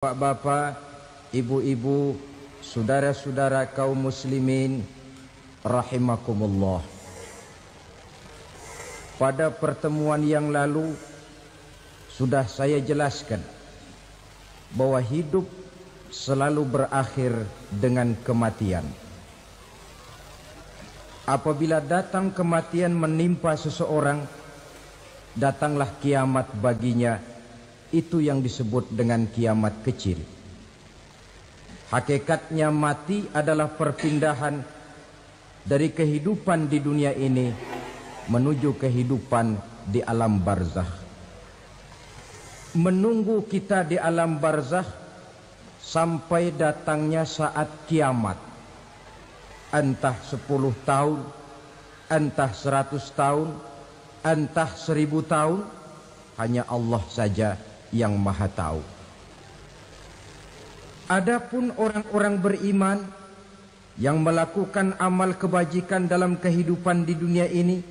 Bapak-bapak, ibu-ibu, saudara-saudara kaum muslimin rahimakumullah. Pada pertemuan yang lalu sudah saya jelaskan bahwa hidup selalu berakhir dengan kematian. Apabila datang kematian menimpa seseorang, datanglah kiamat baginya. Itu yang disebut dengan kiamat kecil. Hakikatnya mati adalah perpindahan dari kehidupan di dunia ini menuju kehidupan di alam barzakh. Menunggu kita di alam barzakh sampai datangnya saat kiamat. Entah 10 tahun, entah 100 tahun, entah 1000 tahun, hanya Allah saja yang maha tahu. Adapun orang-orang beriman yang melakukan amal kebajikan dalam kehidupan di dunia ini,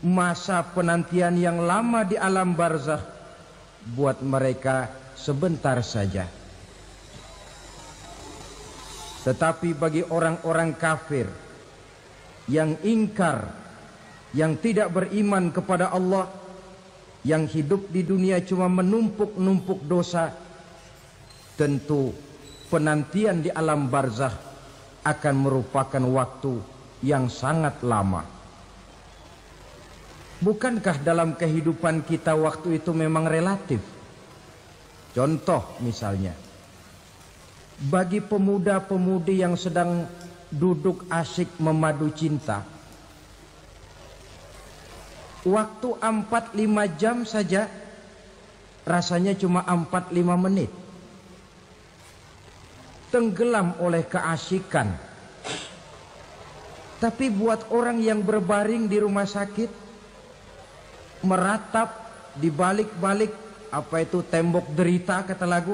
masa penantian yang lama di alam barzakh buat mereka sebentar saja. Tetapi bagi orang-orang kafir yang ingkar, yang tidak beriman kepada Allah, yang hidup di dunia cuma menumpuk-numpuk dosa, tentu penantian di alam barzakh akan merupakan waktu yang sangat lama. Bukankah dalam kehidupan kita waktu itu memang relatif? Contoh misalnya, bagi pemuda-pemudi yang sedang duduk asyik memadu cinta, waktu 4-5 jam saja rasanya cuma 4-5 menit. Tenggelam oleh keasikan. Tapi buat orang yang berbaring di rumah sakit, meratap di balik-balik apa itu tembok derita kata lagu,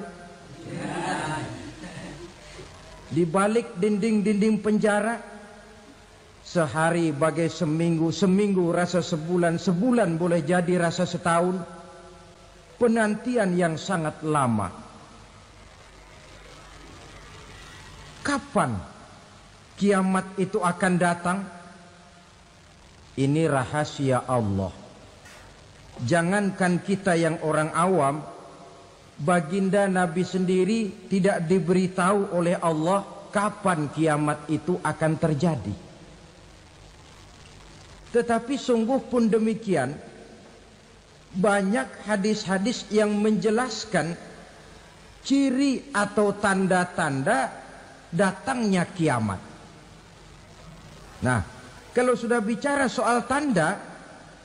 di balik dinding-dinding penjara, sehari bagai seminggu, seminggu rasa sebulan, sebulan boleh jadi rasa setahun. Penantian yang sangat lama. Kapan kiamat itu akan datang? Ini rahasia Allah. Jangankan kita yang orang awam, baginda Nabi sendiri tidak diberitahu oleh Allah kapan kiamat itu akan terjadi. Tetapi sungguh pun demikian, banyak hadis-hadis yang menjelaskan ciri atau tanda-tanda datangnya kiamat. Nah, kalau sudah bicara soal tanda,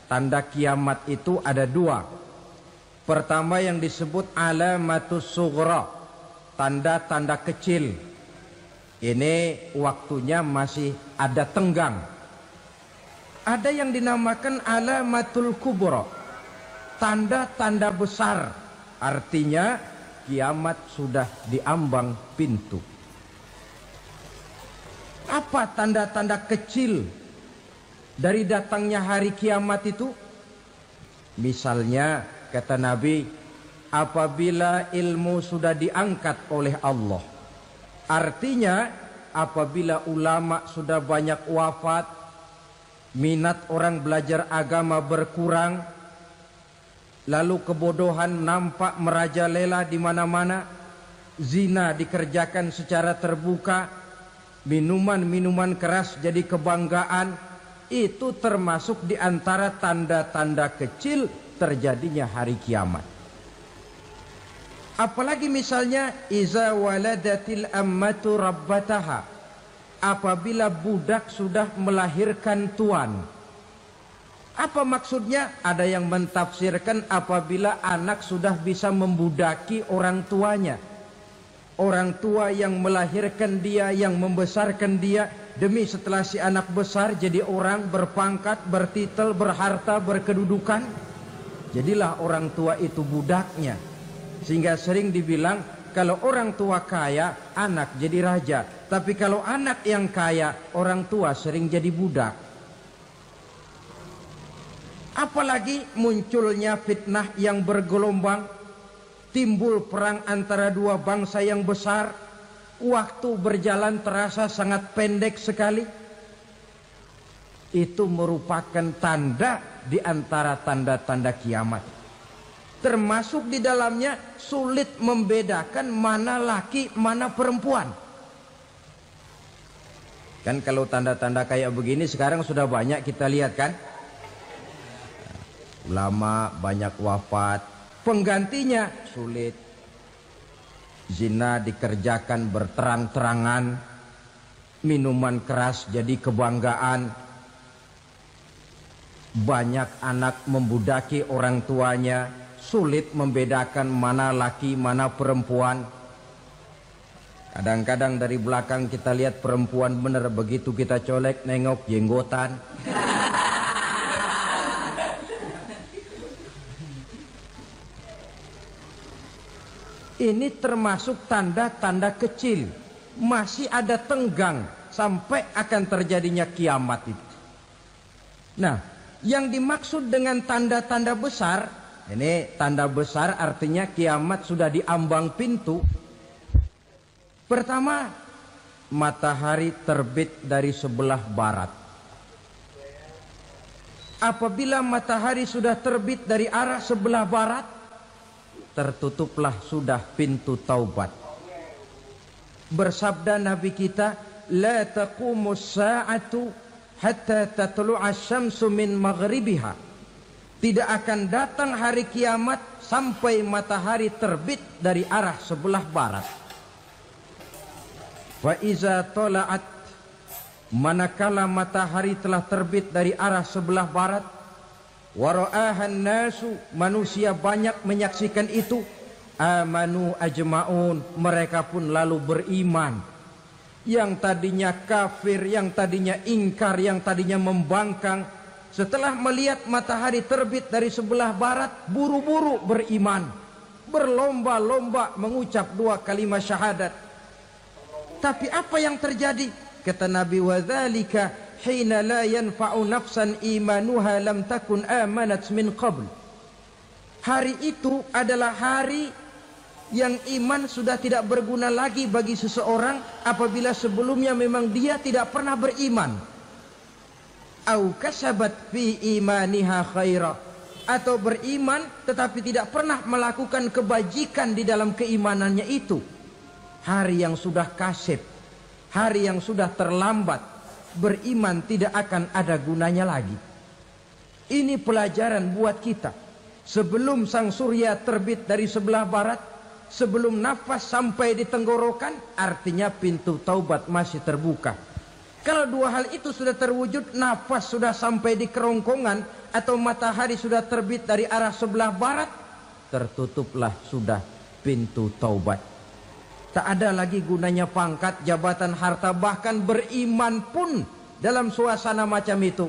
tanda kiamat itu ada 2. Pertama yang disebut alamatus sughra, tanda-tanda kecil. Ini waktunya masih ada tenggang. Ada yang dinamakan alamatul kubra, tanda-tanda besar, artinya kiamat sudah diambang pintu. Apa tanda-tanda kecil dari datangnya hari kiamat itu? Misalnya kata Nabi, apabila ilmu sudah diangkat oleh Allah, artinya apabila ulama sudah banyak wafat, minat orang belajar agama berkurang, lalu kebodohan nampak merajalela di mana-mana, zina dikerjakan secara terbuka, minuman-minuman keras jadi kebanggaan, itu termasuk di antara tanda-tanda kecil terjadinya hari kiamat. Apalagi misalnya iza waladatil ammatu rabbataha, apabila budak sudah melahirkan tuan. Apa maksudnya? Ada yang mentafsirkan apabila anak sudah bisa membudaki orang tuanya. Orang tua yang melahirkan dia, yang membesarkan dia, demi setelah si anak besar jadi orang berpangkat, bertitel, berharta, berkedudukan, jadilah orang tua itu budaknya. Sehingga sering dibilang, kalau orang tua kaya, anak jadi raja. Tapi kalau anak yang kaya, orang tua sering jadi budak. Apalagi munculnya fitnah yang bergelombang. timbul perang antara dua bangsa yang besar, waktu berjalan terasa sangat pendek sekali. Itu merupakan tanda di antara tanda-tanda kiamat. Termasuk di dalamnya sulit membedakan mana laki, mana perempuan. Kan kalau tanda-tanda kayak begini sekarang sudah banyak kita lihat kan. Ulama banyak wafat, penggantinya sulit. Zina dikerjakan berterang-terangan, minuman keras jadi kebanggaan. Banyak anak membudaki orang tuanya, sulit membedakan mana laki mana perempuan. Kadang-kadang dari belakang kita lihat perempuan bener, begitu kita colek nengok jenggotan. Ini termasuk tanda-tanda kecil, masih ada tenggang sampai akan terjadinya kiamat itu. Nah, yang dimaksud dengan tanda-tanda besar, ini tanda besar artinya kiamat sudah di ambang pintu. Pertama, matahari terbit dari sebelah barat. Apabila matahari sudah terbit dari arah sebelah barat, tertutuplah sudah pintu taubat. Bersabda Nabi kita, la taqumus sa'atu hatta tatlu'a syamsu min maghribiha. Tidak akan datang hari kiamat sampai matahari terbit dari arah sebelah barat. Wa iza tala'at, manakala matahari telah terbit dari arah sebelah barat, wa ra'ahan nasu, manusia banyak menyaksikan itu, amanu ajma'un, mereka pun lalu beriman. Yang tadinya kafir, yang tadinya ingkar, yang tadinya membangkang, setelah melihat matahari terbit dari sebelah barat, buru-buru beriman, berlomba-lomba mengucap dua kalimat syahadat. Tapi apa yang terjadi? Kata Nabi, wadzalika hina la yanfa'u nafsan imanuha lam takun amanat min qabl. Hari itu adalah hari yang iman sudah tidak berguna lagi bagi seseorang apabila sebelumnya memang dia tidak pernah beriman. Au kasabat fi imaniha khaira, atau beriman tetapi tidak pernah melakukan kebajikan di dalam keimanannya itu. Hari yang sudah kasib, hari yang sudah terlambat, beriman tidak akan ada gunanya lagi. Ini pelajaran buat kita. Sebelum sang surya terbit dari sebelah barat, sebelum nafas sampai di tenggorokan, artinya pintu taubat masih terbuka. Kalau dua hal itu sudah terwujud, nafas sudah sampai di kerongkongan, atau matahari sudah terbit dari arah sebelah barat, tertutuplah sudah pintu taubat. Tak ada lagi gunanya pangkat, jabatan, harta, bahkan beriman pun dalam suasana macam itu.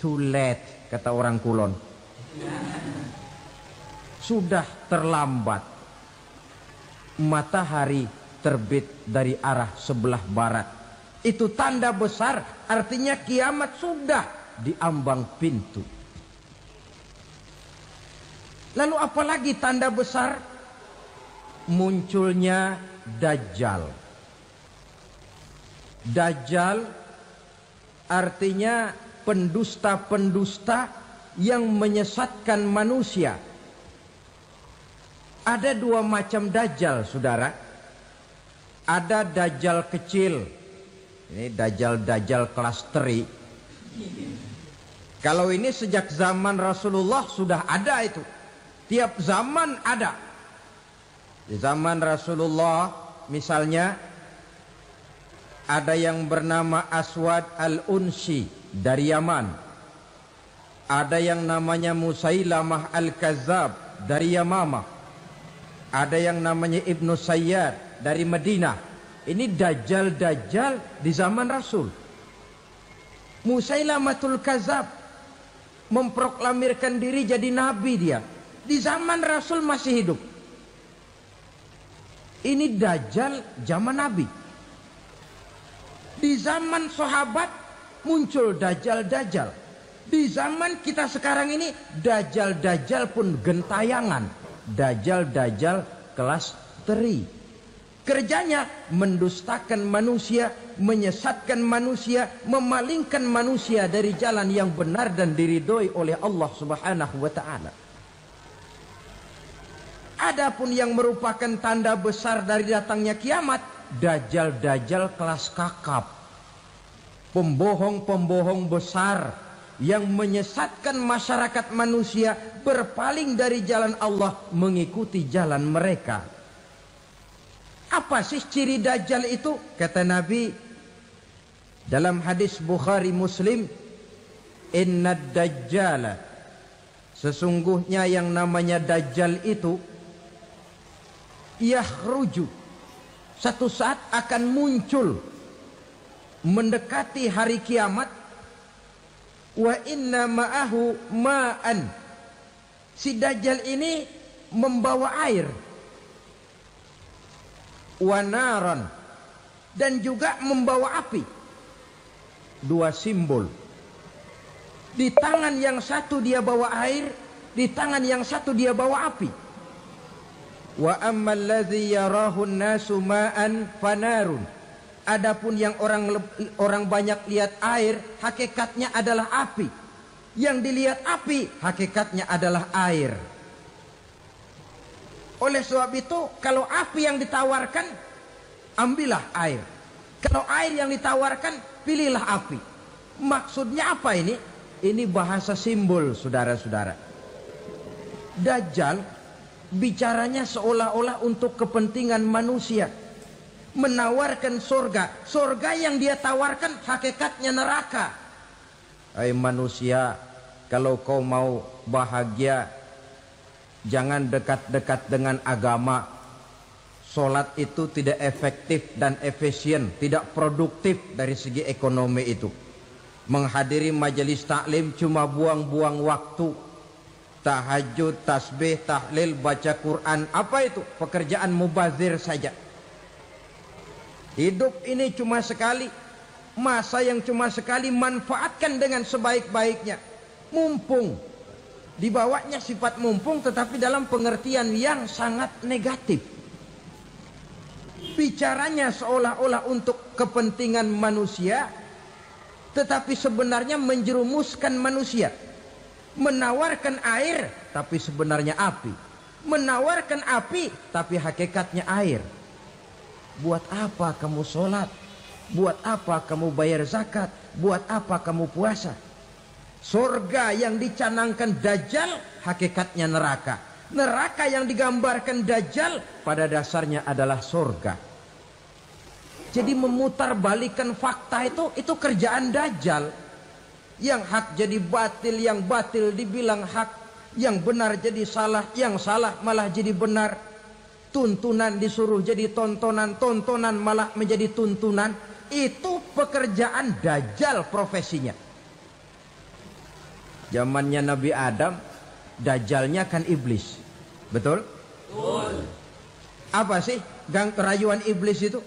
Too late, kata orang Kulon. Sudah terlambat. Matahari terbit dari arah sebelah barat. Itu tanda besar, artinya kiamat sudah di ambang pintu. Lalu apalagi tanda besar? Munculnya Dajjal. Dajjal artinya pendusta-pendusta yang menyesatkan manusia. Ada dua macam Dajjal, saudara. Ada Dajjal kecil. Ini Dajjal kelas teri. Kalau ini sejak zaman Rasulullah sudah ada itu. Tiap zaman ada. Di zaman Rasulullah misalnya ada yang bernama Aswad al-Unsi dari Yaman. Ada yang namanya Musailamah al-Kazzab dari Yamamah. Ada yang namanya Ibnu Sayyad dari Madinah. Ini Dajjal-Dajjal di zaman Rasul. Musailamatul Kazzab memproklamirkan diri jadi nabi dia. Di zaman Rasul masih hidup. Ini Dajjal zaman Nabi. Di zaman sahabat muncul Dajjal-Dajjal. Di zaman kita sekarang ini Dajjal-Dajjal pun gentayangan. Dajjal kelas teri. Kerjanya mendustakan manusia, menyesatkan manusia, memalingkan manusia dari jalan yang benar dan diridhoi oleh Allah Subhanahu wa taala. Adapun yang merupakan tanda besar dari datangnya kiamat, dajjal kelas kakap. Pembohong-pembohong besar yang menyesatkan masyarakat manusia berpaling dari jalan Allah mengikuti jalan mereka. Apa sih ciri dajjal itu? Kata Nabi dalam hadis Bukhari Muslim, "Inna dajjala", sesungguhnya yang namanya dajjal itu yakhruju, satu saat akan muncul mendekati hari kiamat. Wa inna ma'ahu ma'an, si dajjal ini membawa air. Wa naran, dan juga membawa api. Dua simbol. Di tangan yang satu dia bawa air, di tangan yang satu dia bawa api. Wa ammal ladzi yarahu an-nasu ma'an fanarun, adapun yang orang banyak lihat air, hakikatnya adalah api. Yang dilihat api, hakikatnya adalah air. Oleh sebab itu, kalau api yang ditawarkan, ambillah air. Kalau air yang ditawarkan, pilihlah api. Maksudnya apa ini? Ini bahasa simbol, saudara-saudara. Dajjal bicaranya seolah-olah untuk kepentingan manusia. Menawarkan surga. Surga yang dia tawarkan hakikatnya neraka. Hai manusia, kalau kau mau bahagia, jangan dekat-dekat dengan agama. Solat itu tidak efektif dan efisien, tidak produktif dari segi ekonomi itu. Menghadiri majelis taklim cuma buang-buang waktu. Tahajud, tasbih, tahlil, baca Quran, apa itu? Pekerjaan mubazir saja. Hidup ini cuma sekali, masa yang cuma sekali, manfaatkan dengan sebaik-baiknya. Mumpung, dibawanya sifat mumpung tetapi dalam pengertian yang sangat negatif. Bicaranya seolah-olah untuk kepentingan manusia, tetapi sebenarnya menjerumuskan manusia. Menawarkan air, tapi sebenarnya api. Menawarkan api, tapi hakikatnya air. Buat apa kamu sholat? Buat apa kamu bayar zakat? Buat apa kamu puasa? Surga yang dicanangkan Dajjal, hakikatnya neraka. Neraka yang digambarkan Dajjal, pada dasarnya adalah surga. Jadi memutarbalikan fakta itu kerjaan Dajjal. Yang hak jadi batil, yang batil dibilang hak, yang benar jadi salah, yang salah malah jadi benar. Tuntunan disuruh jadi tontonan, tontonan malah menjadi tuntunan. Itu pekerjaan Dajjal profesinya. Zamannya Nabi Adam, Dajjalnya kan iblis. Betul? Betul. Apa sih rayuan iblis itu?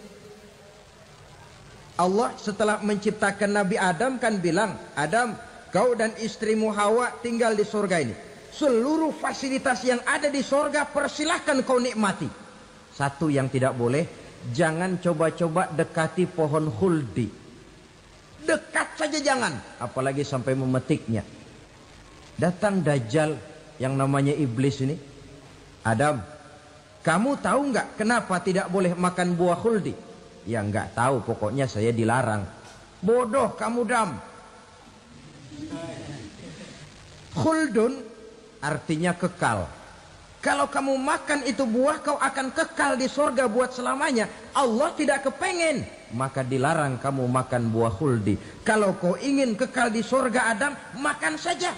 Allah setelah menciptakan Nabi Adam kan bilang, Adam, kau dan istrimu Hawa tinggal di surga ini. Seluruh fasilitas yang ada di surga persilahkan kau nikmati. Satu yang tidak boleh, jangan coba-coba dekati pohon khuldi. Dekat saja jangan, apalagi sampai memetiknya. Datang Dajjal yang namanya iblis ini. Adam, kamu tahu nggak kenapa tidak boleh makan buah khuldi? Ya nggak tahu, pokoknya saya dilarang. Bodoh kamu Dam. Khuldun artinya kekal. Kalau kamu makan itu buah, kau akan kekal di surga buat selamanya. Allah tidak kepengen, maka dilarang kamu makan buah khuldi. Kalau kau ingin kekal di surga Adam, makan saja.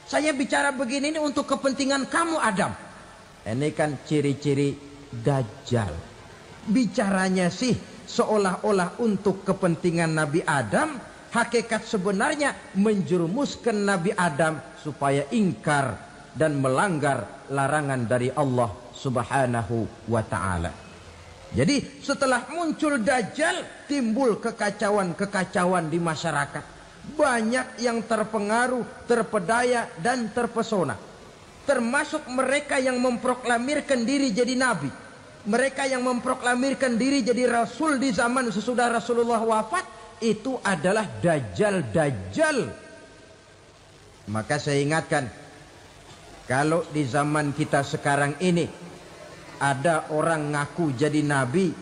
Saya bicara begini ini untuk kepentingan kamu Adam. Ini kan ciri-ciri Dajjal. Bicaranya sih seolah-olah untuk kepentingan Nabi Adam, hakikat sebenarnya menjerumuskan Nabi Adam supaya ingkar dan melanggar larangan dari Allah Subhanahu wa ta'ala. Jadi setelah muncul Dajjal, timbul kekacauan-kekacauan di masyarakat. Banyak yang terpengaruh, terpedaya dan terpesona. termasuk mereka yang memproklamirkan diri jadi nabi, mereka yang memproklamirkan diri jadi rasul di zaman sesudah Rasulullah wafat, itu adalah dajjal-dajjal. Maka saya ingatkan, kalau di zaman kita sekarang ini ada orang ngaku jadi nabi,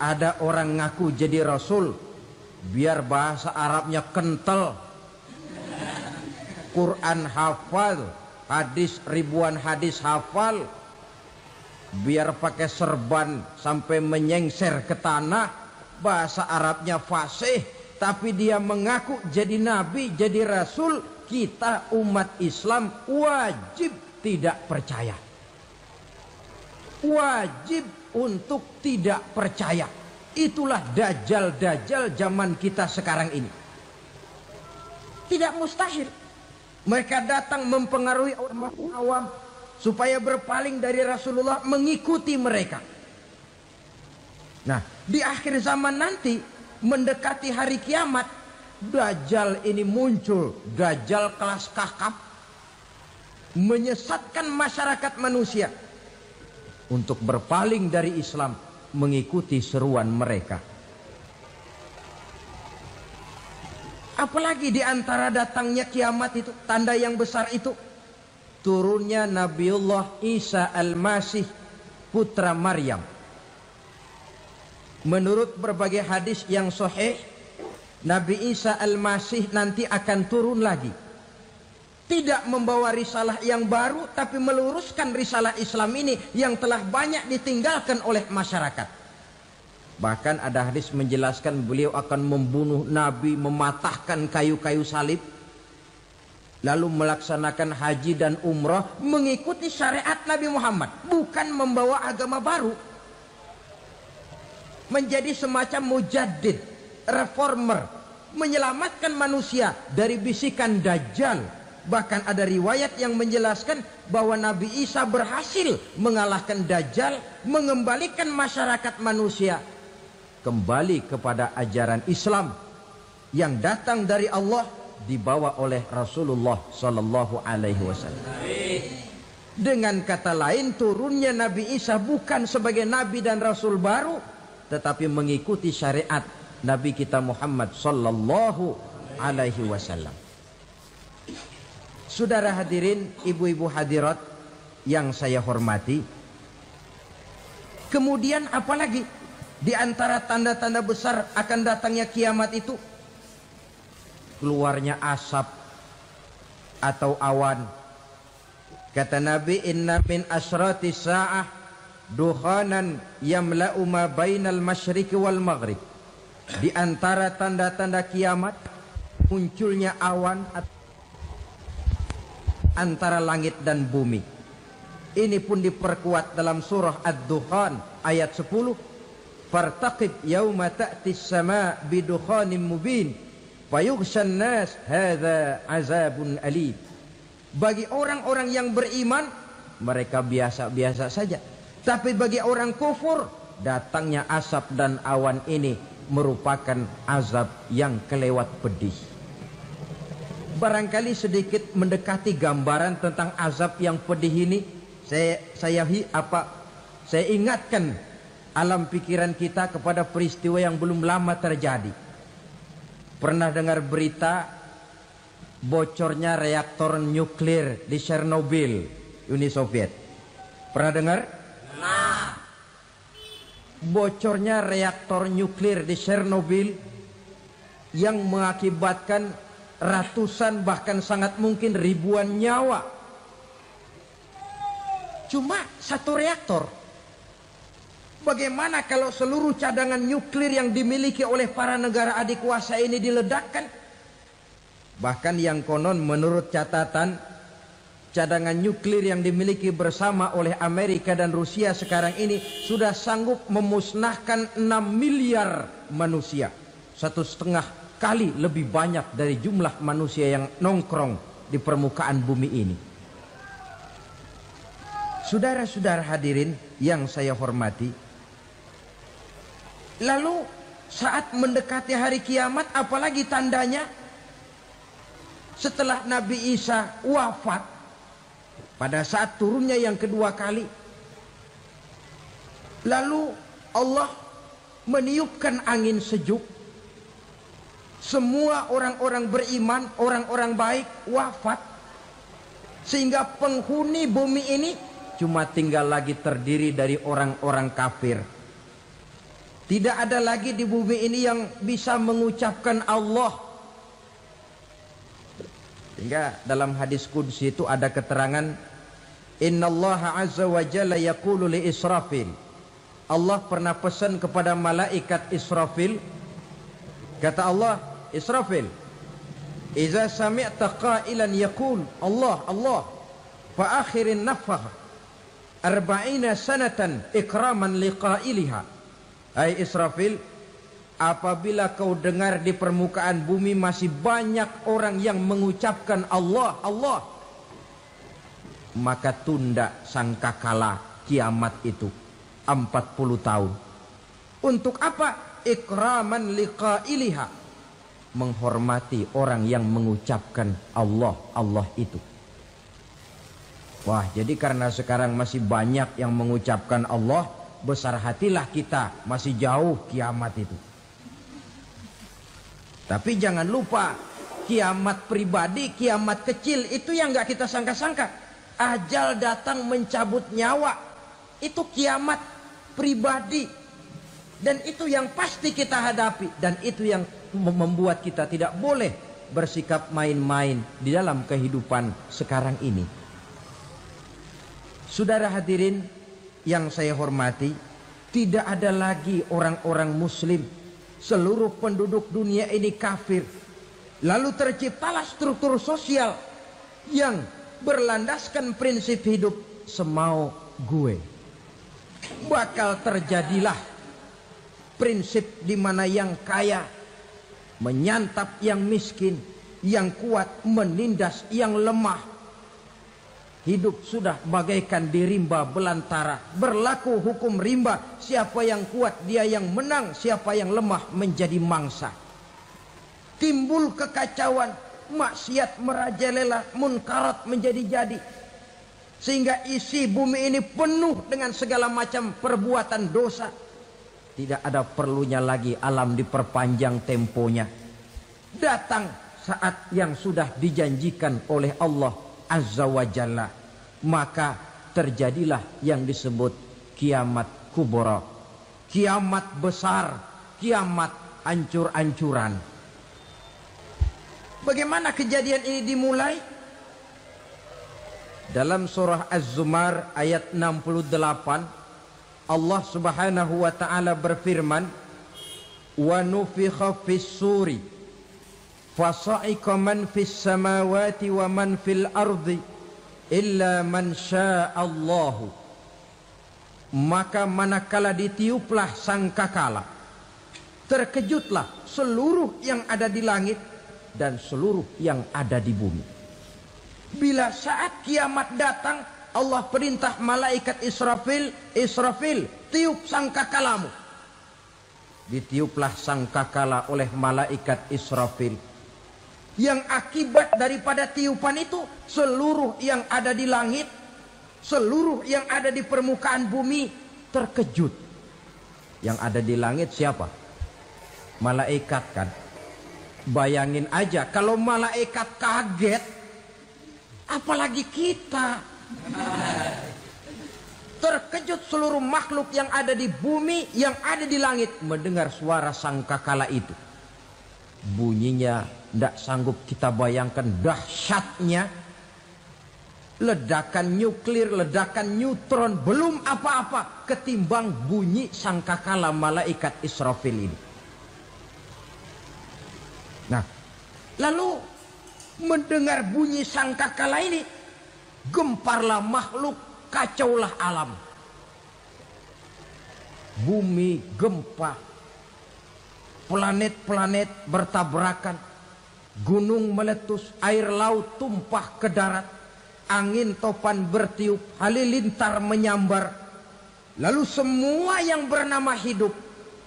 ada orang ngaku jadi rasul, biar bahasa Arabnya kental, Quran hafal, hadis ribuan hadis hafal, biar pakai serban sampai menyengser ke tanah, bahasa Arabnya fasih, tapi dia mengaku jadi nabi, jadi rasul, kita umat Islam wajib tidak percaya. Wajib untuk tidak percaya. Itulah dajjal-dajjal zaman kita sekarang ini. Tidak mustahil mereka datang mempengaruhi orang awam supaya berpaling dari Rasulullah, mengikuti mereka. Nah, di akhir zaman nanti, mendekati hari kiamat, dajjal ini muncul, dajjal kelas kakap, menyesatkan masyarakat manusia untuk berpaling dari Islam, mengikuti seruan mereka. Apalagi di antara datangnya kiamat itu, tanda yang besar itu, turunnya Nabiullah Isa Al-Masih, putra Maryam. Menurut berbagai hadis yang sahih, Nabi Isa Al-Masih nanti akan turun lagi. Tidak membawa risalah yang baru, tapi meluruskan risalah Islam ini yang telah banyak ditinggalkan oleh masyarakat. Bahkan ada hadis menjelaskan beliau akan membunuh Nabi, mematahkan kayu-kayu salib, lalu melaksanakan haji dan umrah mengikuti syariat Nabi Muhammad, bukan membawa agama baru. Menjadi semacam mujaddid, reformer, menyelamatkan manusia dari bisikan dajjal. Bahkan ada riwayat yang menjelaskan bahwa Nabi Isa berhasil mengalahkan dajjal, mengembalikan masyarakat manusia kembali kepada ajaran Islam yang datang dari Allah, dibawa oleh Rasulullah Sallallahu Alaihi Wasallam. Dengan kata lain, turunnya Nabi Isa bukan sebagai Nabi dan Rasul baru, tetapi mengikuti syariat Nabi kita Muhammad Sallallahu Alaihi Wasallam. Saudara hadirin, ibu-ibu hadirat yang saya hormati, kemudian apalagi di antara tanda-tanda besar akan datangnya kiamat itu? Keluarnya asap atau awan. Kata Nabi, inna min asyrati sa'ah dukhanan yamla'u ma bainal masyriqi wal maghrib. Di antara tanda-tanda kiamat, munculnya awan antara langit dan bumi. Ini pun diperkuat dalam surah Ad-Dukhan ayat 10. Fartaqib yauma ta'tis sama bidukhanim mubin fayughshan nas hadza azabun alim. Bagi orang-orang yang beriman, mereka biasa-biasa saja. Tapi bagi orang kufur, datangnya asap dan awan ini merupakan azab yang kelewat pedih. Barangkali sedikit mendekati gambaran tentang azab yang pedih ini, saya ingatkan alam pikiran kita kepada peristiwa yang belum lama terjadi. Pernah dengar berita bocornya reaktor nuklir di Chernobyl, Uni Soviet? Pernah dengar? Nah, bocornya reaktor nuklir di Chernobyl yang mengakibatkan ratusan, bahkan sangat mungkin ribuan nyawa. Cuma satu reaktor. Bagaimana kalau seluruh cadangan nuklir yang dimiliki oleh para negara adik kuasa ini diledakkan? Bahkan yang konon menurut catatan, cadangan nuklir yang dimiliki bersama oleh Amerika dan Rusia sekarang ini sudah sanggup memusnahkan 6 miliar manusia. 1,5 kali lebih banyak dari jumlah manusia yang nongkrong di permukaan bumi ini. Saudara-saudara hadirin yang saya hormati, lalu saat mendekati hari kiamat, apalagi tandanya? Setelah Nabi Isa wafat, pada saat turunnya yang kedua kali, lalu Allah meniupkan angin sejuk. Semua orang-orang beriman, orang-orang baik wafat, sehingga penghuni bumi ini cuma tinggal lagi terdiri dari orang-orang kafir. Tidak ada lagi di bumi ini yang bisa mengucapkan Allah. Sehingga dalam hadis qudsi itu ada keterangan, Innallaha azza wa jalla yaqulu li Israfil. Allah pernah pesan kepada malaikat Israfil. Kata Allah, Israfil, Iza sami'ta qailan yaqul Allah Allah fa akhirin nafah 40 sanatan ikraman liqailiha. Hai Israfil, apabila kau dengar di permukaan bumi masih banyak orang yang mengucapkan Allah Allah, maka tunda sangkakala kiamat itu 40 tahun. Untuk apa? Ikraman liqailiha, menghormati orang yang mengucapkan Allah Allah itu. Wah, jadi karena sekarang masih banyak yang mengucapkan Allah, besar hatilah kita, masih jauh kiamat itu. Tapi jangan lupa, kiamat pribadi, kiamat kecil itu yang gak kita sangka-sangka. Ajal datang mencabut nyawa, itu kiamat pribadi. Dan itu yang pasti kita hadapi. Dan itu yang membuat kita tidak boleh bersikap main-main di dalam kehidupan sekarang ini. Saudara hadirin yang saya hormati, tidak ada lagi orang-orang muslim. Seluruh penduduk dunia ini kafir. Lalu terciptalah struktur sosial yang berlandaskan prinsip hidup semau gue. Bakal terjadilah prinsip di mana yang kaya menyantap yang miskin, yang kuat menindas yang lemah. Hidup sudah bagaikan di rimba belantara. Berlaku hukum rimba. Siapa yang kuat dia yang menang. Siapa yang lemah menjadi mangsa. Timbul kekacauan. Maksiat merajalela. Munkarat menjadi-jadi. Sehingga isi bumi ini penuh dengan segala macam perbuatan dosa. Tidak ada perlunya lagi alam diperpanjang temponya. Datang saat yang sudah dijanjikan oleh Allah Azza wa Jalla, maka terjadilah yang disebut kiamat kubra, kiamat besar, kiamat ancur-ancuran. Bagaimana kejadian ini dimulai? Dalam surah Az-Zumar ayat 68, Allah Subhanahu wa taala berfirman, "Wa nufikha fis-suri fasa'iqa man fis samawati wa man fil ardi illa man sya'allahu." Maka manakala ditiuplah sangkakala, terkejutlah seluruh yang ada di langit dan seluruh yang ada di bumi. Bila saat kiamat datang, Allah perintah malaikat Israfil, Israfil, tiup sangkakalamu. Ditiuplah sangkakala oleh malaikat Israfil. Yang akibat daripada tiupan itu, seluruh yang ada di langit, seluruh yang ada di permukaan bumi terkejut. Yang ada di langit siapa? Malaikat kan. Bayangin aja kalau malaikat kaget, apalagi kita. Terkejut seluruh makhluk yang ada di bumi, yang ada di langit mendengar suara sangkakala itu. Bunyinya tidak sanggup kita bayangkan dahsyatnya. Ledakan nuklir, ledakan neutron, belum apa-apa ketimbang bunyi sangkakala malaikat Israfil ini. Nah, lalu mendengar bunyi sangkakala ini, gemparlah makhluk, kacaulah alam. Bumi gempa, planet-planet bertabrakan, gunung meletus, air laut tumpah ke darat, angin topan bertiup, halilintar menyambar. Lalu semua yang bernama hidup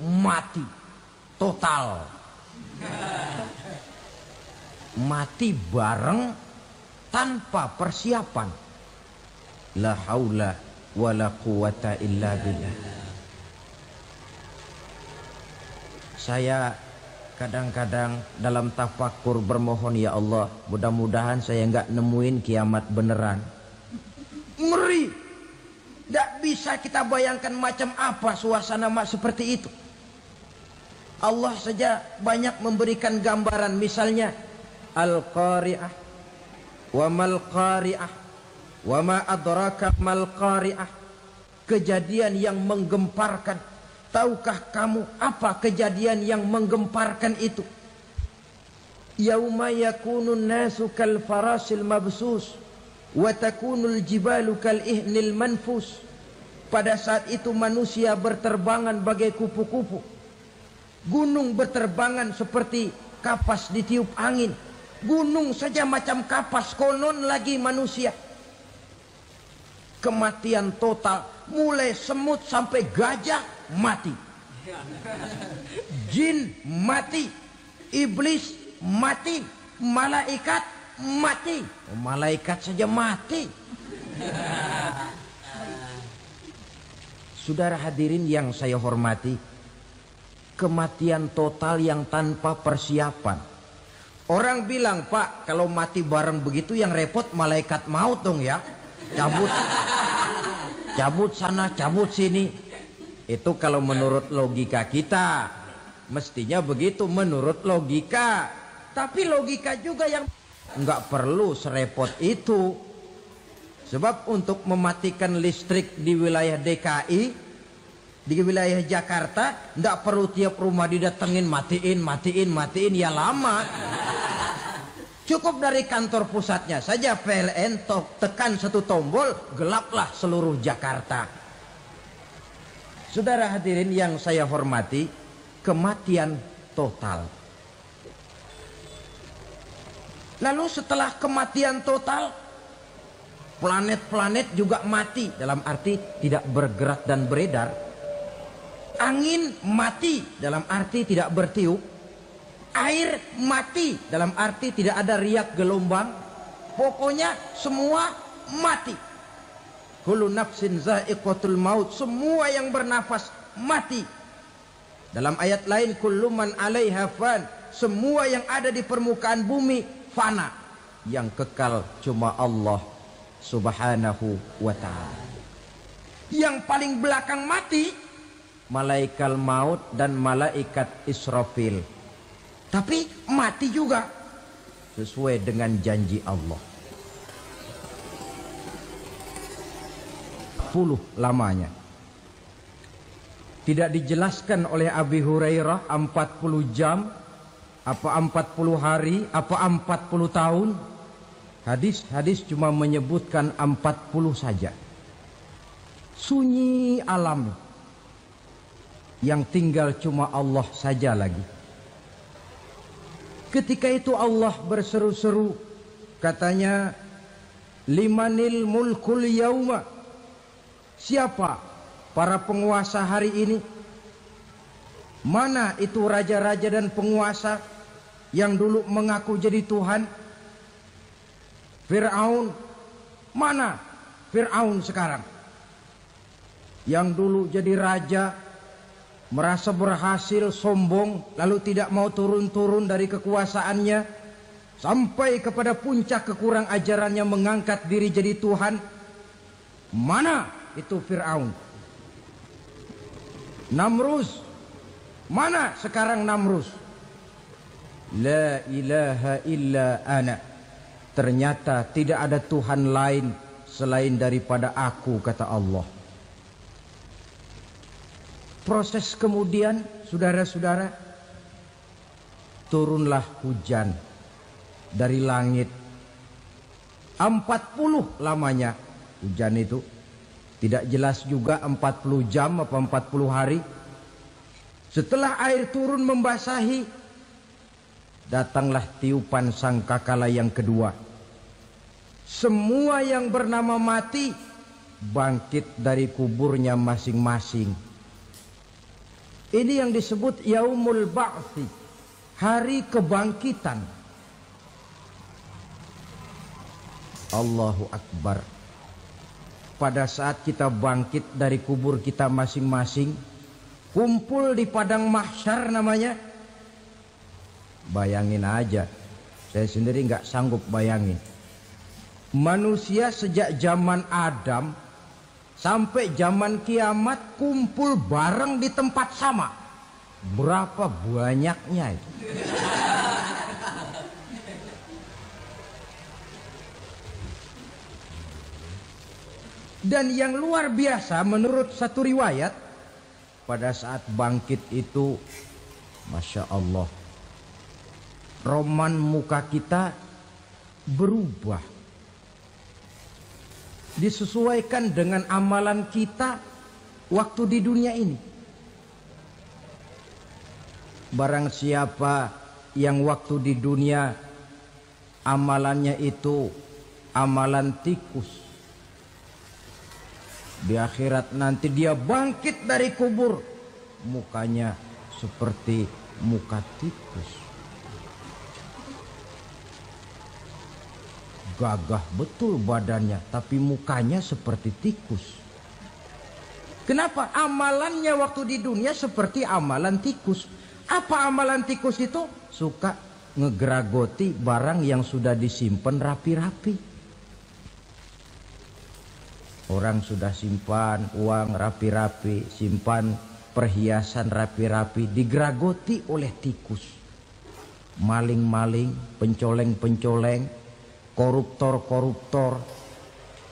mati total. Mati bareng tanpa persiapan. La haula wala quwata illa billah. Saya kadang-kadang dalam tafakur bermohon, ya Allah, mudah-mudahan saya nggak nemuin kiamat beneran. Ngeri. Tidak bisa kita bayangkan macam apa suasana seperti itu. Allah saja banyak memberikan gambaran, misalnya Al-Qari'ah, wa mal qari'ah, wa ma adraka mal qari'ah. Kejadian yang menggemparkan. Tahukah kamu apa kejadian yang menggemparkan itu? Yauma yakunun nasu kal farasil mabsus wa takunul jibalu kal ihnil manfus. Pada saat itu manusia berterbangan bagai kupu-kupu. Gunung berterbangan seperti kapas ditiup angin. Gunung saja macam kapas, konon lagi manusia. Kematian total, mulai semut sampai gajah mati, jin mati, iblis mati, malaikat mati. Malaikat saja mati. Saudara hadirin yang saya hormati, kematian total yang tanpa persiapan. Orang bilang, Pak, kalau mati bareng begitu yang repot malaikat maut dong ya. Cabut sana, cabut sini. Itu kalau menurut logika kita. Mestinya begitu menurut logika. Tapi logika juga yang nggak perlu serepot itu. Sebab untuk mematikan listrik di wilayah DKI, di wilayah Jakarta, nggak perlu tiap rumah didatengin, matiin, ya lama. Cukup dari kantor pusatnya saja PLN tekan satu tombol, gelaplah seluruh Jakarta. Saudara hadirin yang saya hormati, kematian total. Lalu setelah kematian total, planet-planet juga mati, dalam arti tidak bergerak dan beredar. Angin mati, dalam arti tidak bertiup. Air mati, dalam arti tidak ada riak gelombang. Pokoknya semua mati. Kullu nafsin za'iqatul maut. Semua yang bernafas mati. Dalam ayat lain, kullu man 'alaiha fan. Semua yang ada di permukaan bumi fana. Yang kekal cuma Allah Subhanahu wa ta'ala. Yang paling belakang mati, malaikat maut dan malaikat Israfil. Tapi mati juga sesuai dengan janji Allah. 10 lamanya. Tidak dijelaskan oleh Abi Hurairah 40 jam, apa 40 hari, apa 40 tahun. Hadis cuma menyebutkan 40 saja. Sunyi alam. Yang tinggal cuma Allah saja lagi. Ketika itu Allah berseru-seru, katanya, limanil mulkul yauma. Siapa para penguasa hari ini? Mana itu raja-raja dan penguasa yang dulu mengaku jadi Tuhan? Fir'aun. Mana Fir'aun sekarang? Yang dulu jadi raja, merasa berhasil, sombong, lalu tidak mau turun-turun dari kekuasaannya, sampai kepada puncak kekurang ajarannya mengangkat diri jadi Tuhan. Mana itu Fir'aun? Namrus. Mana sekarang Namrus? La ilaha illa ana. Ternyata tidak ada Tuhan lain selain daripada aku, kata Allah. Proses kemudian, saudara-saudara, turunlah hujan dari langit. 40 lamanya hujan itu. Tidak jelas juga 40 jam apa 40 hari. Setelah air turun membasahi, datanglah tiupan sangkakala yang kedua. Semua yang bernama mati bangkit dari kuburnya masing-masing. Ini yang disebut Yaumul Ba'thi, hari kebangkitan. Allahu Akbar. pada saat kita bangkit dari kubur kita masing-masing, kumpul di padang mahsyar namanya. Bayangin aja, saya sendiri nggak sanggup bayangin. Manusia sejak zaman Adam sampai zaman kiamat kumpul bareng di tempat sama. Berapa banyaknya itu? Dan yang luar biasa menurut satu riwayat, pada saat bangkit itu, Masya Allah, roman muka kita berubah. Disesuaikan dengan amalan kita waktu di dunia ini. Barang siapa yang waktu di dunia amalannya itu amalan tikus, di akhirat nanti dia bangkit dari kubur, mukanya seperti muka tikus. Gagah betul badannya, tapi mukanya seperti tikus. Kenapa? Amalannya waktu di dunia seperti amalan tikus. Apa amalan tikus itu? Suka ngegeragoti barang yang sudah disimpan rapi-rapi. Orang sudah simpan uang rapi-rapi, simpan perhiasan rapi-rapi, digeragoti oleh tikus. Maling-maling, pencoleng-pencoleng, koruptor-koruptor.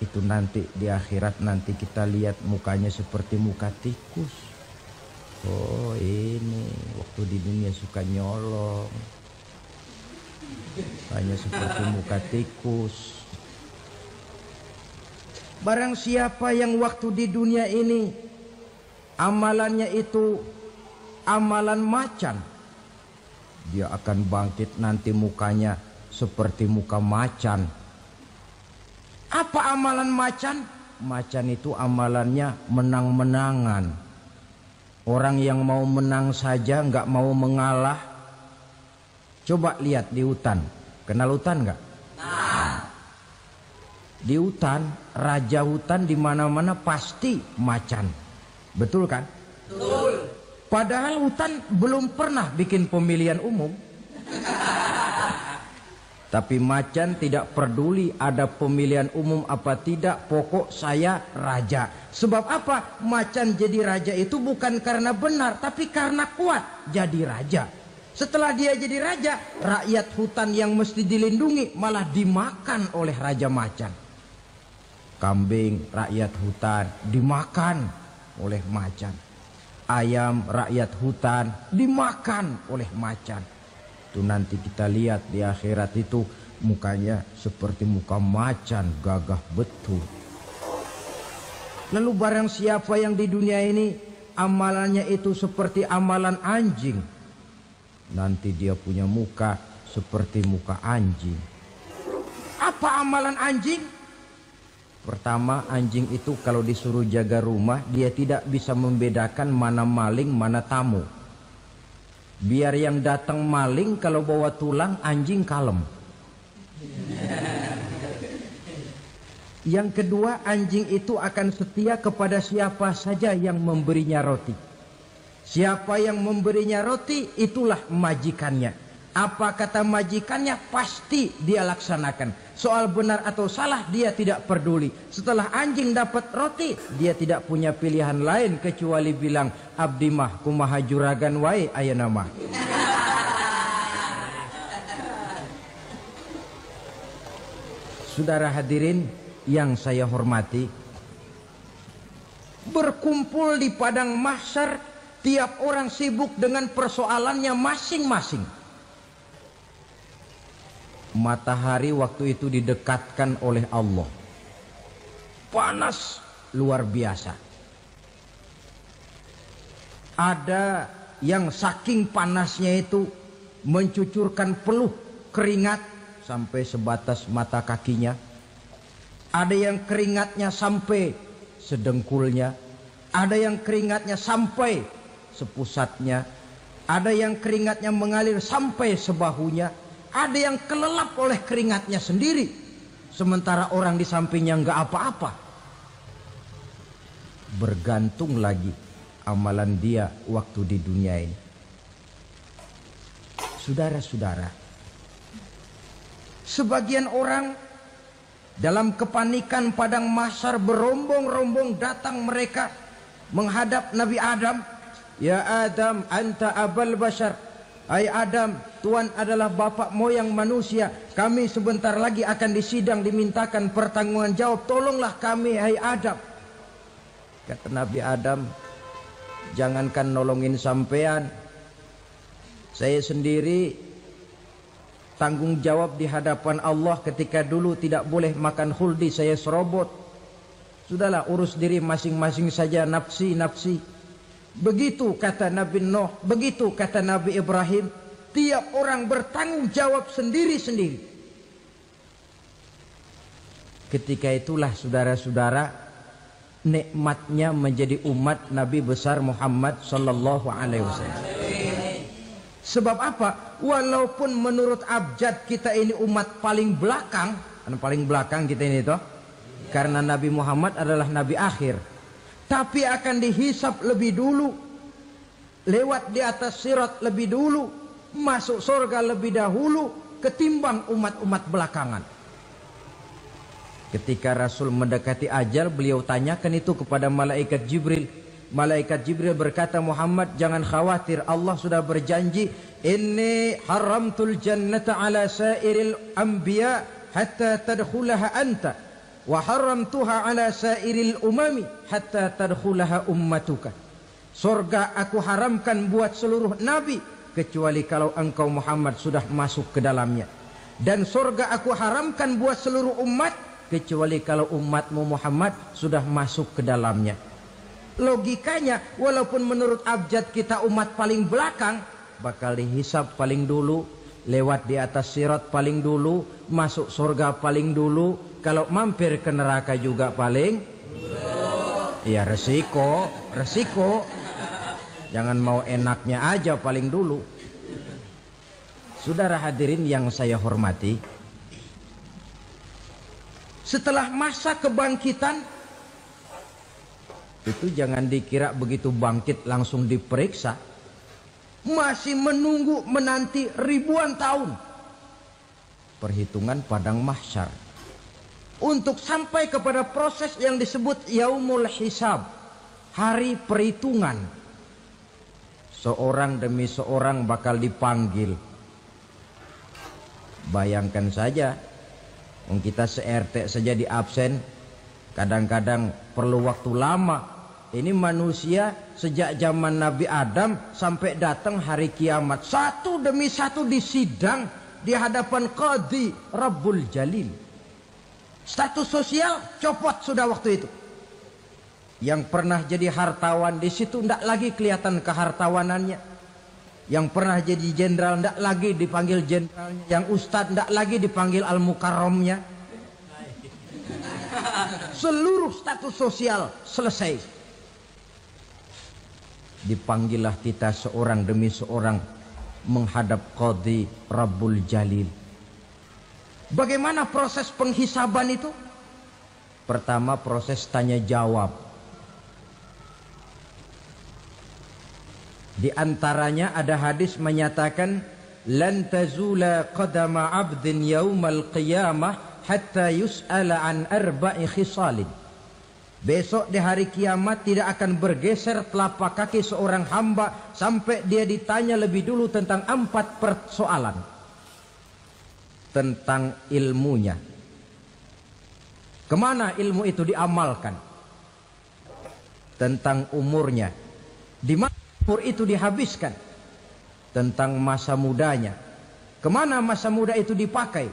Itu nanti di akhirat nanti kita lihat mukanya seperti muka tikus. Oh ini waktu di dunia suka nyolong, hanya seperti muka tikus. Barang siapa yang waktu di dunia ini amalannya itu amalan macan, dia akan bangkit nanti mukanya seperti muka macan. Apa amalan macan? Macan itu amalannya menang-menangan. Orang yang mau menang saja nggak mau mengalah. Coba lihat di hutan. Kenal hutan nggak? Nah. Di hutan, raja hutan di mana-mana pasti macan. Betul kan? Betul. Padahal hutan belum pernah bikin pemilihan umum. Tapi macan tidak peduli ada pemilihan umum apa tidak, pokok saya raja. Sebab apa? Macan jadi raja itu bukan karena benar, tapi karena kuat jadi raja. Setelah dia jadi raja, rakyat hutan yang mesti dilindungi malah dimakan oleh raja macan. Kambing rakyat hutan dimakan oleh macan. Ayam rakyat hutan dimakan oleh macan. Itu nanti kita lihat di akhirat itu mukanya seperti muka macan, gagah betul. Lalu barang siapa yang di dunia ini amalannya itu seperti amalan anjing, nanti dia punya muka seperti muka anjing. Apa amalan anjing? Pertama, anjing itu kalau disuruh jaga rumah, dia tidak bisa membedakan mana maling, mana tamu. Biar yang datang maling, kalau bawa tulang, anjing kalem. Yang kedua, anjing itu akan setia kepada siapa saja yang memberinya roti. Siapa yang memberinya roti, itulah majikannya. Apa kata majikannya, pasti dia laksanakan. Soal benar atau salah, dia tidak peduli. Setelah anjing dapat roti, dia tidak punya pilihan lain kecuali bilang, abdi mah kumaha juragan wae ayeuna mah. Saudara hadirin yang saya hormati, berkumpul di padang mahsyar, tiap orang sibuk dengan persoalannya masing-masing. Matahari waktu itu didekatkan oleh Allah. Panas luar biasa. Ada yang saking panasnya itu mencucurkan peluh keringat sampai sebatas mata kakinya. Ada yang keringatnya sampai sedengkulnya. Ada yang keringatnya sampai sepusatnya. Ada yang keringatnya mengalir sampai sebahunya. Ada yang kelelap oleh keringatnya sendiri. Sementara orang di sampingnya nggak apa-apa. bergantung lagi amalan dia waktu di dunia ini. Saudara-saudara, sebagian orang dalam kepanikan padang mahsyar berombong-rombong datang mereka menghadap Nabi Adam. Ya Adam, anta abal bashar. Hai Adam, Tuhan adalah bapak moyang manusia. Kami sebentar lagi akan disidang, dimintakan pertanggungan jawab. Tolonglah kami, hai Adam. Kata Nabi Adam, jangankan nolongin sampean, saya sendiri tanggung jawab di hadapan Allah ketika dulu tidak boleh makan khuldi, saya serobot. Sudahlah, urus diri masing-masing saja, nafsi. Begitu kata Nabi Nuh, begitu kata Nabi Ibrahim. Tiap orang bertanggung jawab sendiri-sendiri. Ketika itulah saudara-saudara, nikmatnya menjadi umat Nabi besar Muhammad sallallahu alaihi wasallam. Sebab apa? Walaupun menurut abjad kita ini umat paling belakang, paling belakang kita ini toh, karena Nabi Muhammad adalah Nabi akhir, tapi akan dihisap lebih dulu, lewat di atas sirat lebih dulu, masuk surga lebih dahulu ketimbang umat-umat belakangan. Ketika Rasul mendekati ajal, beliau tanyakan itu kepada malaikat Jibril. Malaikat Jibril berkata, Muhammad jangan khawatir, Allah sudah berjanji, inni haramtul jannata ala sairil anbiya hatta tadkhulaha anta wa haramtuha ala sairil umami hatta tadkhulaha ummatuka. Surga aku haramkan buat seluruh nabi kecuali kalau engkau Muhammad sudah masuk ke dalamnya, dan surga aku haramkan buat seluruh umat kecuali kalau umatmu Muhammad sudah masuk ke dalamnya. Logikanya, walaupun menurut abjad kita umat paling belakang, bakal dihisap paling dulu, lewat di atas sirat paling dulu, masuk surga paling dulu, kalau mampir ke neraka juga paling ya resiko. Jangan mau enaknya aja paling dulu. Saudara hadirin yang saya hormati, setelah masa kebangkitan itu jangan dikira begitu bangkit langsung diperiksa. Masih menunggu menanti ribuan tahun perhitungan padang mahsyar untuk sampai kepada proses yang disebut yaumul hisab, hari perhitungan. Seorang demi seorang bakal dipanggil. Bayangkan saja, kita se-RT saja di absen, kadang-kadang perlu waktu lama. Ini manusia sejak zaman Nabi Adam sampai datang hari kiamat, satu demi satu disidang di hadapan Qadhi Rabbul Jalil. Status sosial copot sudah waktu itu. Yang pernah jadi hartawan di situ tidak lagi kelihatan kehartawanannya. Yang pernah jadi jenderal tidak lagi dipanggil jenderalnya. Yang ustadz tidak lagi dipanggil al-mukarramnya. Seluruh status sosial selesai. Dipanggillah kita seorang demi seorang menghadap Qadhi Rabbul Jalil. Bagaimana proses penghisaban itu? Pertama, proses tanya jawab. Di antaranya ada hadis menyatakan, lan tazula qadama 'abdin yaumal qiyamah hatta yus'ala an arba'i khisalin. Besok di hari kiamat tidak akan bergeser telapak kaki seorang hamba sampai dia ditanya lebih dulu tentang 4 persoalan. Tentang ilmunya. Kemana ilmu itu diamalkan? Tentang umurnya. Di mana umur itu dihabiskan? Tentang masa mudanya. Kemana masa muda itu dipakai?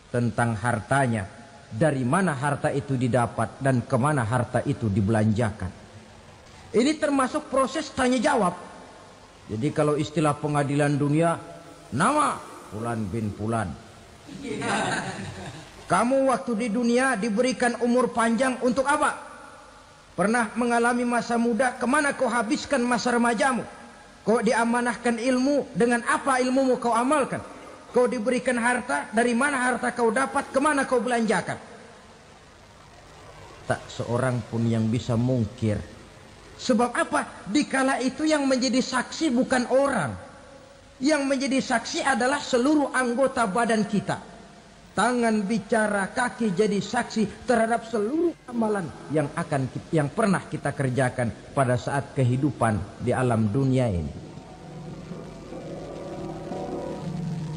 Tentang hartanya. Dari mana harta itu didapat dan kemana harta itu dibelanjakan. Ini termasuk proses tanya jawab. Jadi kalau istilah pengadilan dunia, nama Fulan bin Fulan. Kamu waktu di dunia diberikan umur panjang untuk apa? Pernah mengalami masa muda, kemana kau habiskan masa remajamu? Kau diamanahkan ilmu, dengan apa ilmumu kau amalkan? Kau diberikan harta, dari mana harta kau dapat, kemana kau belanjakan? Tak seorang pun yang bisa mungkir Sebab apa? Dikala itu yang menjadi saksi bukan orang. Yang menjadi saksi adalah seluruh anggota badan kita. Tangan bicara, kaki jadi saksi terhadap seluruh amalan yang pernah kita kerjakan pada saat kehidupan di alam dunia ini.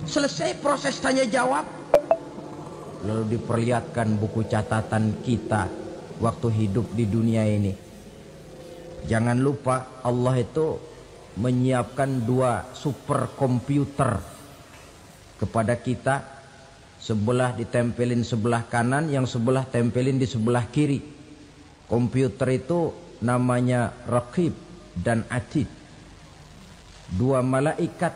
Selesai proses tanya jawab, lalu diperlihatkan buku catatan kita waktu hidup di dunia ini. Jangan lupa Allah itu menyiapkan 2 superkomputer kepada kita. Sebelah ditempelin sebelah kanan, yang sebelah tempelin di sebelah kiri. Komputer itu namanya Raqib dan Atid. 2 malaikat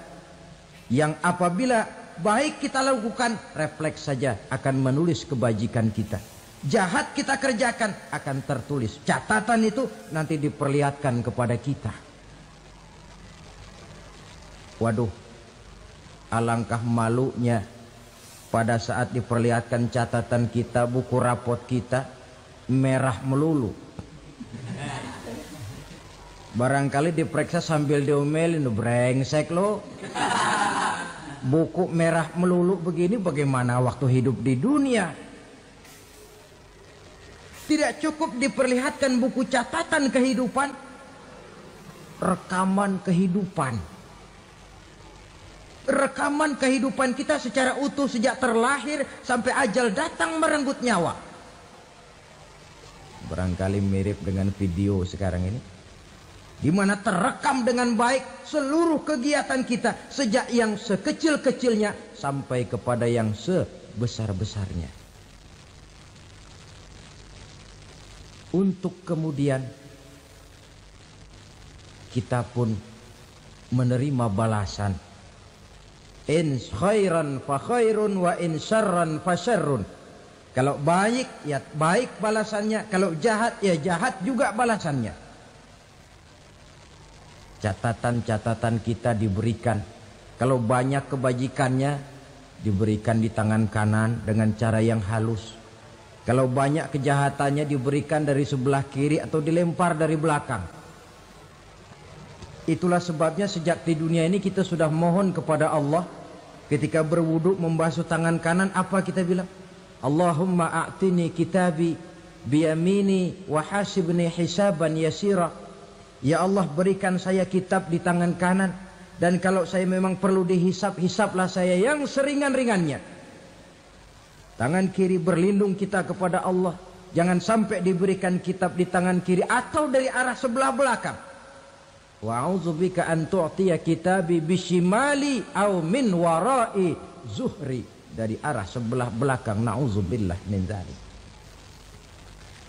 yang apabila baik kita lakukan, refleks saja akan menulis kebajikan kita. Jahat kita kerjakan akan tertulis. Catatan itu nanti diperlihatkan kepada kita. Waduh, alangkah malunya pada saat diperlihatkan catatan kita, buku rapot kita merah melulu. Barangkali diperiksa sambil diomelin, brengsek lo. Buku merah melulu begini, bagaimana waktu hidup di dunia? Tidak cukup diperlihatkan buku catatan kehidupan, rekaman kehidupan. Rekaman kehidupan kita secara utuh sejak terlahir sampai ajal datang merenggut nyawa. Barangkali mirip dengan video sekarang ini, di mana terekam dengan baik seluruh kegiatan kita sejak yang sekecil-kecilnya sampai kepada yang sebesar-besarnya. Untuk kemudian kita pun menerima balasan. In khairan fa khairun wa in syarran fa syarrun. Kalau baik ya baik balasannya, kalau jahat ya jahat juga balasannya. Catatan-catatan kita diberikan. Kalau banyak kebajikannya diberikan di tangan kanan dengan cara yang halus. Kalau banyak kejahatannya diberikan dari sebelah kiri atau dilempar dari belakang. Itulah sebabnya sejak di dunia ini kita sudah mohon kepada Allah. Ketika berwudu membasuh tangan kanan, apa kita bilang? Allahumma a'tini kitabi biyamini wa hasibni hisaban yasira. Ya Allah, berikan saya kitab di tangan kanan, dan kalau saya memang perlu dihisap, hisaplah saya yang seringan-ringannya. Tangan kiri berlindung kita kepada Allah. Jangan sampai diberikan kitab di tangan kiri atau dari arah sebelah belakang. Wa a'udzubika an tu'tiya kitabi bishimali au min warai zuhri, dari arah sebelah belakang. Na'udzubillah min dzalik.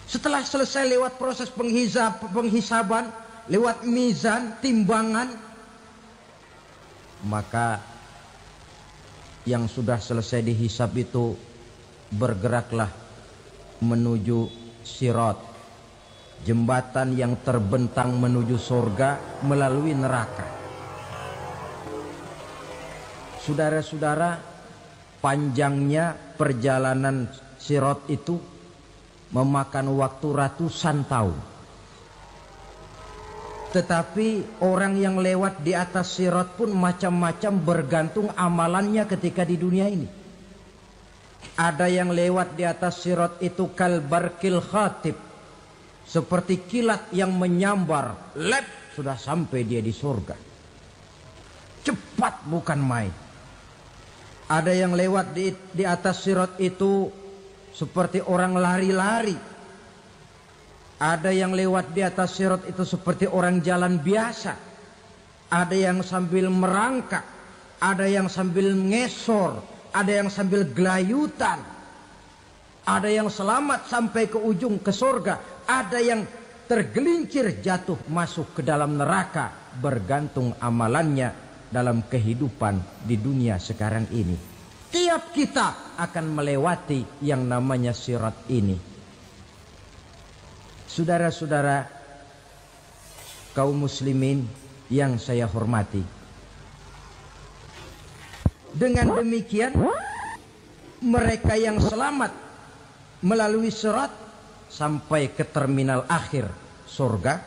Setelah selesai lewat proses penghisaban, lewat mizan, timbangan, maka yang sudah selesai dihisab itu bergeraklah menuju sirat, jembatan yang terbentang menuju surga melalui neraka. Saudara-saudara, panjangnya perjalanan sirat itu memakan waktu ratusan tahun. Tetapi orang yang lewat di atas sirat pun macam-macam, bergantung amalannya ketika di dunia ini. Ada yang lewat di atas sirat itu kal barkil khatib, seperti kilat yang menyambar, lep, sudah sampai dia di surga. Cepat bukan main. Ada yang lewat di atas sirat itu seperti orang lari-lari. Ada yang lewat di atas sirat itu seperti orang jalan biasa. Ada yang sambil merangkak, ada yang sambil ngesor, ada yang sambil gelayutan. Ada yang selamat sampai ke ujung ke surga, ada yang tergelincir jatuh masuk ke dalam neraka, bergantung amalannya dalam kehidupan di dunia sekarang ini. Tiap kita akan melewati yang namanya sirat ini. Saudara-saudara kaum muslimin yang saya hormati, dengan demikian mereka yang selamat melalui sirat sampai ke terminal akhir surga,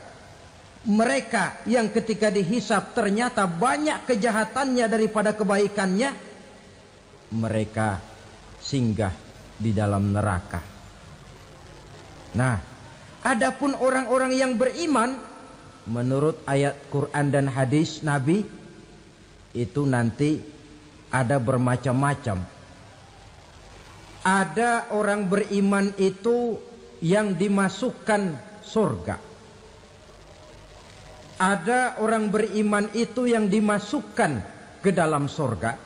Mereka yang ketika dihisap ternyata banyak kejahatannya daripada kebaikannya, mereka singgah di dalam neraka. Nah, adapun orang-orang yang beriman, menurut ayat Quran dan hadis Nabi, itu nanti ada bermacam-macam. Ada orang beriman itu yang dimasukkan surga. Ada orang beriman itu yang dimasukkan ke dalam surga.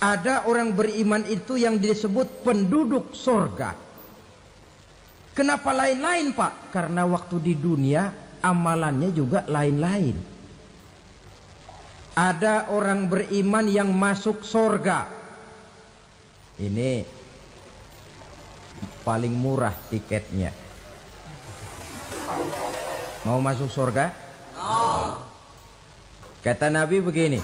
Ada orang beriman itu yang disebut penduduk surga. Kenapa lain-lain, Pak? Karena waktu di dunia amalannya juga lain-lain. Ada orang beriman yang masuk surga. Ini paling murah tiketnya. Mau masuk surga? Kata Nabi begini,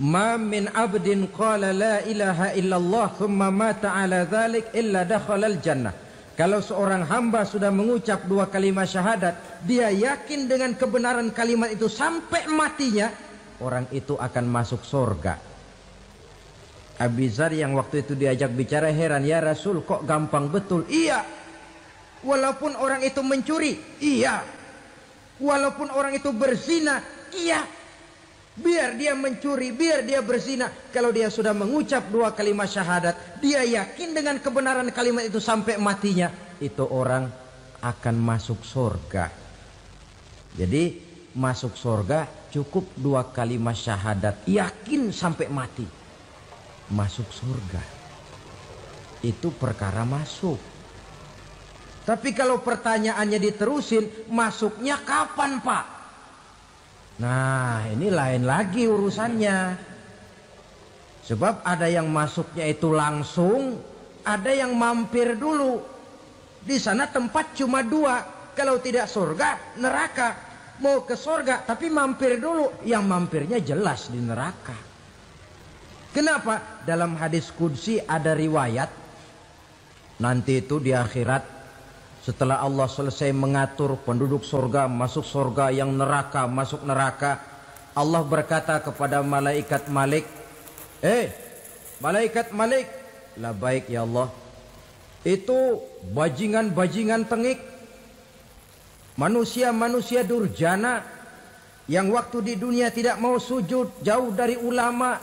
ma min abdin qala la ilaha illallah thumma mata ala dhalik illa dakhalal jannah. Kalau seorang hamba sudah mengucap dua kalimat syahadat, dia yakin dengan kebenaran kalimat itu sampai matinya, orang itu akan masuk surga. Abi Dzar yang waktu itu diajak bicara heran, ya Rasul kok gampang betul? Iya. Walaupun orang itu mencuri, iya. Walaupun orang itu berzina, iya. Biar dia mencuri, biar dia berzina, kalau dia sudah mengucap dua kalimat syahadat, dia yakin dengan kebenaran kalimat itu sampai matinya, itu orang akan masuk surga. Jadi masuk surga cukup dua kalimat syahadat, yakin sampai mati, masuk surga. Itu perkara masuk. Tapi kalau pertanyaannya diterusin, masuknya kapan, Pak? Nah, ini lain lagi urusannya. Sebab ada yang masuknya itu langsung, ada yang mampir dulu. Di sana tempat cuma dua. Kalau tidak surga, neraka. Mau ke surga, tapi mampir dulu. Yang mampirnya jelas di neraka. Kenapa? Dalam hadis qudsi ada riwayat. Nanti itu di akhirat, setelah Allah selesai mengatur penduduk surga masuk surga, yang neraka masuk neraka, Allah berkata kepada malaikat Malik, malaikat Malik, labaik ya Allah. Itu bajingan-bajingan tengik, manusia-manusia durjana yang waktu di dunia tidak mau sujud, jauh dari ulama,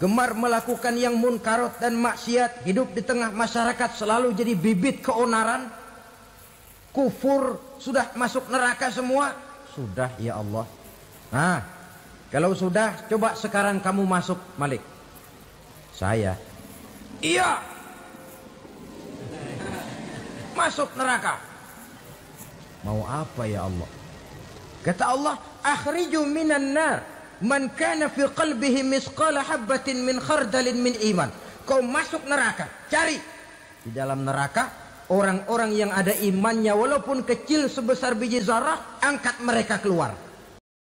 gemar melakukan yang munkarat dan maksiat, hidup di tengah masyarakat selalu jadi bibit keonaran, kufur, sudah masuk neraka semua. Sudah ya Allah. Nah, kalau sudah, coba sekarang kamu masuk, Malik. Saya, iya, masuk neraka. Mau apa ya Allah? Kata Allah, akhriju minan nar man kana fi qalbihi misqala habbatin min khardalin min iman. Kau masuk neraka, cari di dalam neraka orang-orang yang ada imannya walaupun kecil sebesar biji zarah, angkat mereka keluar.